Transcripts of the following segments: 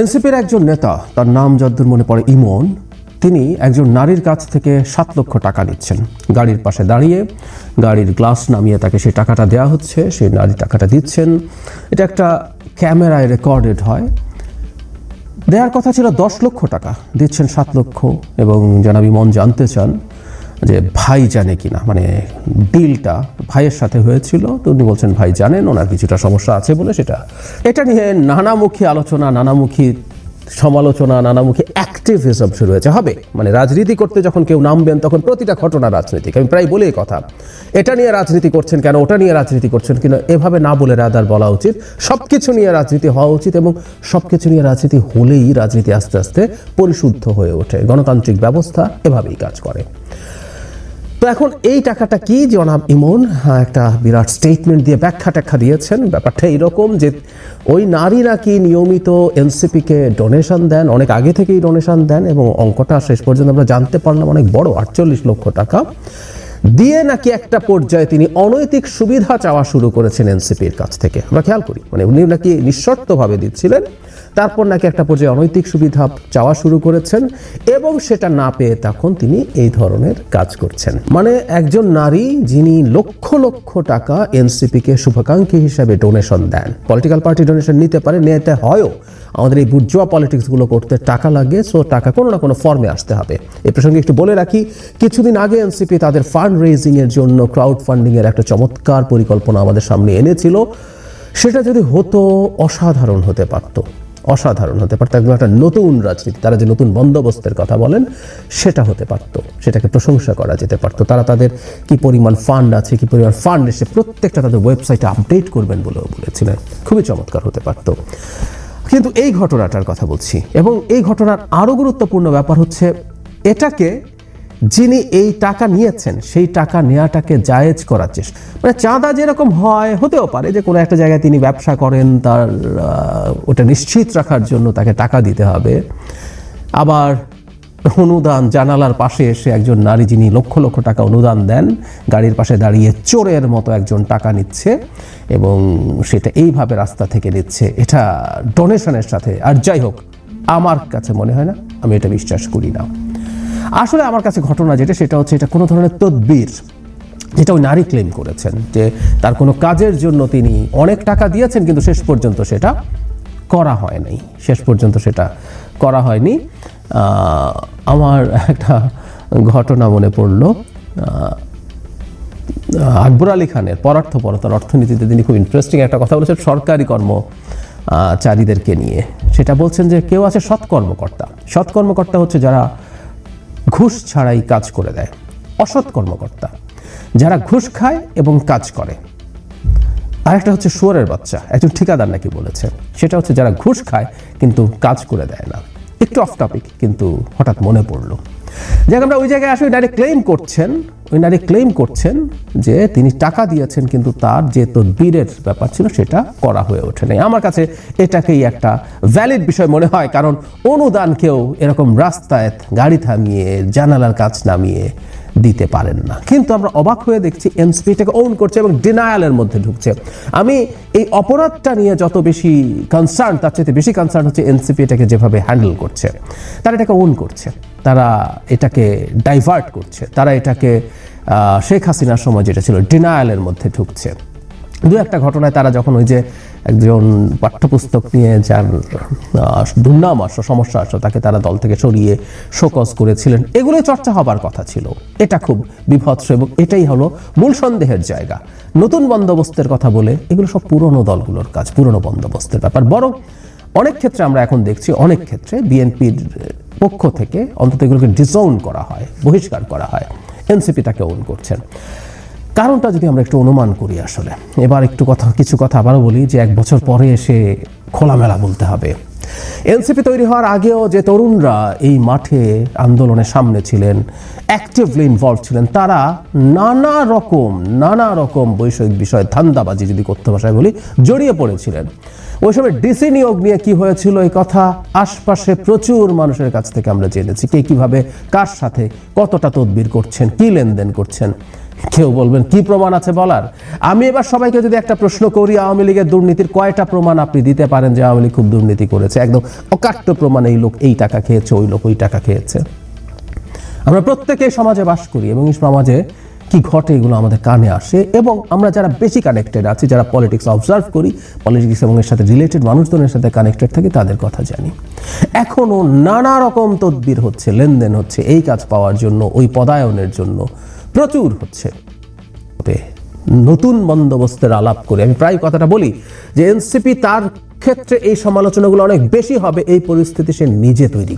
এনসিপির একজন নেতা, তার নাম যদ্দূর মনে পড়ে ইমন, তিনি একজন নারীর কাছ থেকে 7 লক্ষ টাকা নিচ্ছেন। গাড়ির পাশে দাঁড়িয়ে গাড়ির গ্লাস নামিয়ে তাকে সেই টাকাটা দেওয়া হচ্ছে, সেই নারী টাকাটা দিচ্ছেন। এটা একটা ক্যামেরায় রেকর্ডেড হয়। দেওয়ার কথা ছিল 10 লক্ষ টাকা, দিচ্ছেন 7 লক্ষ। এবং জনাব ইমন জানতে চান যে ভাই জানে কিনা, মানে ডিলটা ভাইয়ের সাথে হয়েছিল। তো উনি বলছেন ভাই জানেন, ওনার কিছুটা সমস্যা আছে বলে এটা নিয়ে নানামুখী আলোচনা, নানামুখী সমালোচনা, নানামুখী অ্যাক্টিভিজম শুরু হয়েছে। হবে মানে রাজনীতি করতে যখন কেউ নামবেন তখন প্রতিটা ঘটনা রাজনীতিক। আমি প্রায় বলি এই কথা, এটা নিয়ে রাজনীতি করছেন কেন, ওটা নিয়ে রাজনীতি করছেন কিনা, এভাবে না বলে রাদার বলা উচিত সব কিছু নিয়ে রাজনীতি হওয়া উচিত। এবং সব কিছু নিয়ে রাজনীতি হলেই রাজনীতি আস্তে আস্তে পরিশুদ্ধ হয়ে ওঠে। গণতান্ত্রিক ব্যবস্থা এভাবেই কাজ করে। তো এখন এই টাকাটা কি, জনাব ইমন একটা বিরাট স্টেটমেন্ট দিয়ে ব্যাখ্যা দিয়েছেন। ব্যাপারটা এইরকম যে ওই নারী নাকি নিয়মিত এনসিপিকে ডোনেশন দেন, অনেক আগে থেকেই ডোনেশন দেন, এবং অঙ্কটা শেষ পর্যন্ত আমরা জানতে পারলাম অনেক বড়, 48 লক্ষ টাকা দিয়ে নাকি একটা পর্যায়ে তিনি অনৈতিক সুবিধা চাওয়া শুরু করেছেন এনসিপির কাছ থেকে। আমরা খেয়াল করি, মানে উনি নাকি নিঃশর্তভাবে দিচ্ছিলেন, তারপর নাকি একটা পর্যায়ে অনৈতিক সুবিধা চাওয়া শুরু করেছেন, এবং সেটা না পেয়ে তখন তিনি এই ধরনের কাজ করছেন। মানে একজন নারী যিনি লক্ষ লক্ষ টাকা এনসিপিকে শুভাকাঙ্ক্ষী হিসাবে ডোনেশন দেন, পলিটিক্যাল পার্টি ডোনেশন নিতে পারে, নিতে হয়ও। আমাদের এই বুর্জোয়া পলিটিক্সগুলো করতে টাকা লাগে, সো টাকা কোনো না কোনো ফর্মে আসতে হবে। এই প্রসঙ্গে একটু বলে রাখি, কিছুদিন আগে এনসিপি তাদের ফান্ড রেজিং এর জন্য ক্রাউড ফান্ডিং এর একটা চমৎকার পরিকল্পনা আমাদের সামনে এনেছিল। সেটা যদি হতো অসাধারণ হতে পারত, অসাধারণ হতে পারত। একদম একটা নতুন রাজনীতি, তারা যে নতুন বন্দোবস্তের কথা বলেন সেটা হতে পারত, সেটাকে প্রশংসা করা যেতে পারত। তারা তাদের কি পরিমাণ ফান্ড আছে, কি পরিমাণ ফান্ড এসে প্রত্যেকটা তাদের ওয়েবসাইটে আপডেট করবেন বলেও বলেছিলেন। খুবই চমৎকার হতে পারত। কিন্তু এই ঘটনাটার কথা বলছি, এবং এই ঘটনার আরো গুরুত্বপূর্ণ ব্যাপার হচ্ছে এটাকে যিনি এই টাকা নিয়েছেন সেই টাকা নেওয়াটাকে জায়েজ করার চেষ্টা। মানে চাঁদা যেরকম হয়, হতেও পারে যে কোনো একটা জায়গায় তিনি ব্যবসা করেন, তার ওটা নিশ্চিত রাখার জন্য তাকে টাকা দিতে হবে। আবার অনুদান, জানালার পাশে এসে একজন নারী যিনি লক্ষ লক্ষ টাকা অনুদান দেন, গাড়ির পাশে দাঁড়িয়ে চোরের মতো একজন টাকা নিচ্ছে, এবং সেটা এইভাবে রাস্তা থেকে নিচ্ছে, এটা ডোনেশনের সাথে। আর যাই হোক, আমার কাছে মনে হয় না, আমি এটা বিশ্বাস করি না। আসলে আমার কাছে ঘটনা যেটা, সেটা হচ্ছে এটা কোনো ধরনের তদবির, যেটা ওই নারী ক্লেম করেছেন যে তার কোনো কাজের জন্য তিনি অনেক টাকা দিয়েছেন, কিন্তু শেষ পর্যন্ত সেটা করা হয়নি, শেষ পর্যন্ত সেটা করা হয়নি। আমার একটা ঘটনা মনে পড়লো, আকবর আলী খানের পরার্থপরতার অর্থনীতিতে তিনি খুব ইন্টারেস্টিং একটা কথা বলেছেন সরকারি কর্মচারীদেরকে নিয়ে। সেটা বলছেন যে কেউ আছে সৎ কর্মকর্তা। সৎ কর্মকর্তা হচ্ছে যারা ঘুষ ছাড়াই কাজ করে দেয়। অসৎ কর্মকর্তা যারা ঘুষ খায় এবং কাজ করে। আরেকটা হচ্ছে শুয়োরের বাচ্চা, একজন ঠিকাদার নাকি বলেছে, সেটা হচ্ছে যারা ঘুষ খায় কিন্তু কাজ করে দেয় না। একটু অফ টপিক, কিন্তু হঠাৎ মনে পড়লো। যাক, আমরা ওই জায়গায় আসলে ওই নারী ক্লেম করছেন যে তিনি টাকা দিয়েছেন, কিন্তু তার যে তদবিরের ব্যাপার ছিল সেটা করা হয়ে ওঠে নাই। আমার কাছে এটাকেই একটা ভ্যালিড বিষয় মনে হয়, কারণ অনুদান কেউ এরকম রাস্তায় গাড়ি থামিয়ে জানালার কাছ নামিয়ে দিতে পারেন না। কিন্তু আমরা অবাক হয়ে দেখছি এনসিপি এটাকে ওন করছে এবং ডিনায়ালের মধ্যে ঢুকছে। আমি এই অপরাধটা নিয়ে যত বেশি কনসার্ন, তার চেয়ে বেশি কনসার্ন হচ্ছে এনসিপি এটাকে যেভাবে হ্যান্ডেল করছে। তারা এটাকে ওন করছে, তারা এটাকে ডাইভার্ট করছে, তারা এটাকে শেখ হাসিনার সময় যেটা ছিল ডিনায়ালের মধ্যে ঢুকছে। দু একটা ঘটনায় তারা যখন ওই যে একজন পাঠ্যপুস্তক নিয়ে যার দুর্নাম আসলো, সমস্যা আসলো, তাকে তারা দল থেকে সরিয়ে শোকজ করেছিলেন, এগুলো চর্চা হবার কথা ছিল। এটা খুব বিভৎস, এবং এটাই হলো মূল সন্দেহের জায়গা। নতুন বন্দোবস্তের কথা বলে এগুলো সব পুরনো দলগুলোর কাজ, পুরনো বন্দোবস্তের ব্যাপার। বরং অনেক ক্ষেত্রে আমরা এখন দেখছি, অনেক ক্ষেত্রে বিএনপির পক্ষ থেকে অন্তত এগুলোকে ডিসওন করা হয়, বহিষ্কার করা হয়। এনসিপি তাকে ওন করছেন। কারণটা যদি আমরা একটু অনুমান করি, আসলে এবার কিছু কথা আবারও বলি যে 1 বছর পরে এসে খোলামেলা বলতে হবে। এনসিপি তৈরি হওয়ার আগেও যে তরুণরা এই মাঠে আন্দোলনের সামনে ছিলেন, অ্যাক্টিভলি ইনভলভ ছিলেন, তারা নানা রকম বৈষয়িক বিষয়, ধান্দাবাজি যদি করতে ভাষায় বলি, জড়িয়ে পড়েছিলেন। ওই সময় ডিসি নিয়োগ নিয়ে কি হয়েছিল এই কথা আশপাশে প্রচুর মানুষের কাছ থেকে আমরা জেনেছি, কে কিভাবে কার সাথে কতটা তদবির করছেন, কি লেনদেন করছেন। কেউ বলবেন কি প্রমাণ আছে বলার? আমি এবার সবাইকে যদি একটা প্রশ্ন করি, আওয়ামী লীগের দুর্নীতির কয়টা প্রমাণ আপনি দিতে পারেন যে আওয়ামী লীগ খুব দুর্নীতি করেছে? একদম অকাট্য প্রমাণ, এই লোক এই টাকা খেয়েছে, ওই লোক ওই টাকা খেয়েছে। আমরা প্রত্যেকেই সমাজে বাস করি এবং এই সমাজে কি ঘটে এগুলো আমাদের কানে আসে, এবং আমরা যারা বেশি কানেক্টেড আছি, যারা পলিটিক্স অবজার্ভ করি, পলিটিক্স এবং এর সাথে রিলেটেড মানুষজনের সাথে কানেক্টেড থাকি, তাদের কথা জানি। এখনো নানা রকম তদবির হচ্ছে, লেনদেন হচ্ছে এই কাজ পাওয়ার জন্য, ওই পদায়নের জন্য প্রচুর হচ্ছে। নতুন বন্দোবস্তের আলাপ করে আমি প্রায় কথাটা বলি যে এনসিপি তার ক্ষেত্রে এই সমালোচনাগুলো অনেক বেশি হবে, এই পরিস্থিতি সে নিজে তৈরি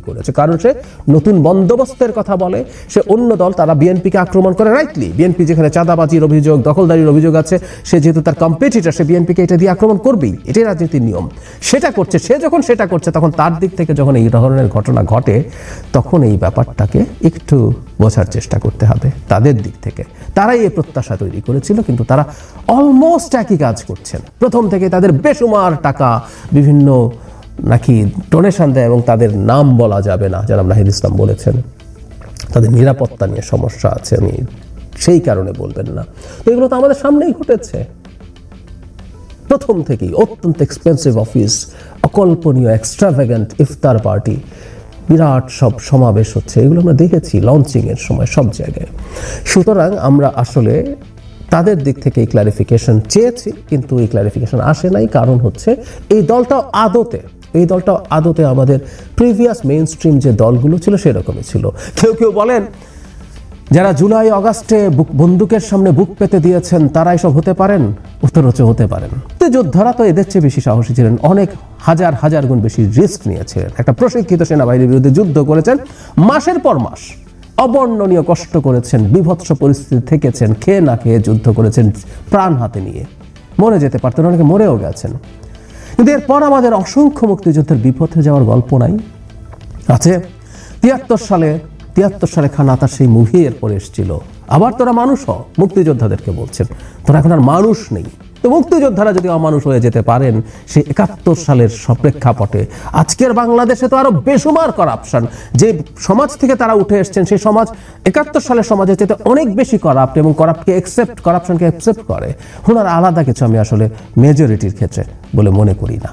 করেছে, কারণ সে নতুন বন্দোবস্তের কথা বলে। সে অন্য দল, তারা বিএনপিকে আক্রমণ করে, রাইটলি। বিএনপি যেখানে চাঁদাবাজির অভিযোগ, দখলদারির অভিযোগ আছে, সে যেহেতু তার কম্পিটিটর, সে বিএনপিকে এটা দিয়ে আক্রমণ করবেই, এটাই রাজনীতির নিয়ম। সেটা করছে, সে যখন সেটা করছে তখন তার দিক থেকে যখন এই ধরনের ঘটনা ঘটে, তখন এই ব্যাপারটাকে একটু বোঝার চেষ্টা করতে হবে তাদের দিক থেকে। তারাই এই প্রত্যাশা তৈরি করেছিল, কিন্তু তারা অলমোস্ট একই কাজ করছেন। প্রথম থেকে তাদের বেসুমার টাকা বিভিন্ন নাকি ডোনেশন দেয় এবং তাদের নাম বলা যাবে না, যারা নাহিদ ইসলাম বলেছেন তাদের নিরাপত্তা নিয়ে সমস্যা আছে, আমি সেই কারণে বলবেন না। তো এগুলো তো আমাদের সামনেই ঘটেছে প্রথম থেকেই। অত্যন্ত এক্সপেন্সিভ অফিস, অকল্পনীয় এক্সট্রাভ্যাগেন্ট ইফতার পার্টি, বিরাট সব সমাবেশ হচ্ছে, এগুলো আমরা দেখেছি লঞ্চিংয়ের সময় সব জায়গায়। সুতরাং আমরা আসলে তাদের দিক থেকে এই ক্লারিফিকেশন চেয়েছি, কিন্তু এই ক্লারিফিকেশন আসে নাই। কারণ হচ্ছে এই দলটাও আদতে আমাদের প্রিভিয়াস মেইন স্ট্রিম যে দলগুলো ছিল সেরকমই ছিল। কেউ বলেন যারা জুলাই অগাস্টে বন্দুকের সামনে বুক পেতে দিয়েছেন তারা এসব হতে পারেন, উত্তর হচ্ছে হতে পারেন। যোদ্ধারা তো এদের চেয়ে বেশি সাহসী ছিলেন, অনেক হাজার গুণ বেশি রিস্ক নিয়েছিলেন। একটা প্রশিক্ষিত সেনাবাহিনীর বিরুদ্ধে যুদ্ধ করেছেন, মাসের পর মাস অবর্ণনীয় কষ্ট করেছেন, বিভৎস পরিস্থিতি থেকেছেন, খেয়ে না খেয়ে যুদ্ধ করেছেন, প্রাণ হাতে নিয়ে। মরে যেতে পারতেন, অনেকে মরেও গেছেন। কিন্তু এরপর আমাদের অসংখ্য মুক্তিযুদ্ধের বিপথে যাওয়ার গল্প নাই? আছে। 73 সালে খান আতার সেই মুভি এরপরে এসেছিল, আবার তোরা মানুষ হ, মুক্তিযোদ্ধাদেরকে বলছেন, তোরা এখন আর মানুষ নেই। তো মুক্তিযোদ্ধারা যদি অমানুষ হয়ে যেতে পারেন সেই 71 সালের প্রেক্ষাপটে, আজকের বাংলাদেশে তো আরো বেসুমার করাপশন। যে সমাজ থেকে তারা উঠে এসছেন সেই সমাজ 71 সালের সমাজের চেয়ে অনেক বেশি করাপ্ট, এবং করাপশনকে অ্যাকসেপ্ট করে। ওনার আলাদা কিছু আমি আসলে মেজরিটির ক্ষেত্রে বলে মনে করি না।